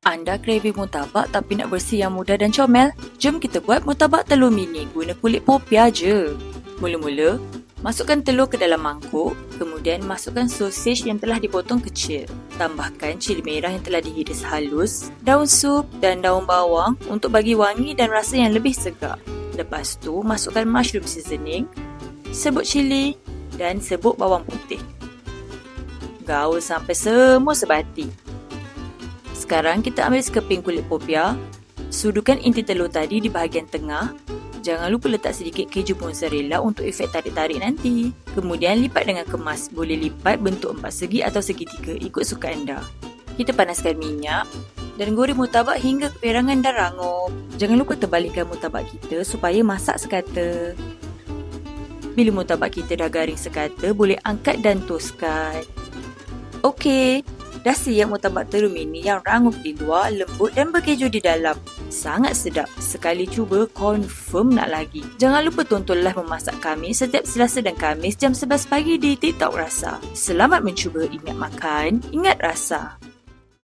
Anda craving murtabak tapi nak versi yang mudah dan comel? Jom kita buat murtabak telur mini guna kulit popia je. Mula-mula, masukkan telur ke dalam mangkuk, kemudian masukkan sosis yang telah dipotong kecil. Tambahkan cili merah yang telah dihiris halus, daun sup dan daun bawang untuk bagi wangi dan rasa yang lebih segar. Lepas tu, masukkan mushroom seasoning, serbuk cili dan serbuk bawang putih. Gaul sampai semua sebati. Sekarang kita ambil sekeping kulit popia, sudukan inti telur tadi di bahagian tengah. Jangan lupa letak sedikit keju mozzarella untuk efek tarik-tarik nanti. Kemudian lipat dengan kemas. Boleh lipat bentuk empat segi atau segitiga ikut suka anda. Kita panaskan minyak dan goreng murtabak hingga keperangan dan rangup. Jangan lupa terbalikkan murtabak kita supaya masak sekata. Bila murtabak kita dah garing sekata, boleh angkat dan toskan. Okey. Dah siap murtabak telur mini yang rangup di luar, lembut dan berkeju di dalam. Sangat sedap. Sekali cuba, confirm nak lagi. Jangan lupa tonton live memasak kami setiap Selasa dan Khamis jam 11 pagi di TikTok Rasa. Selamat mencuba, ingat makan, ingat rasa.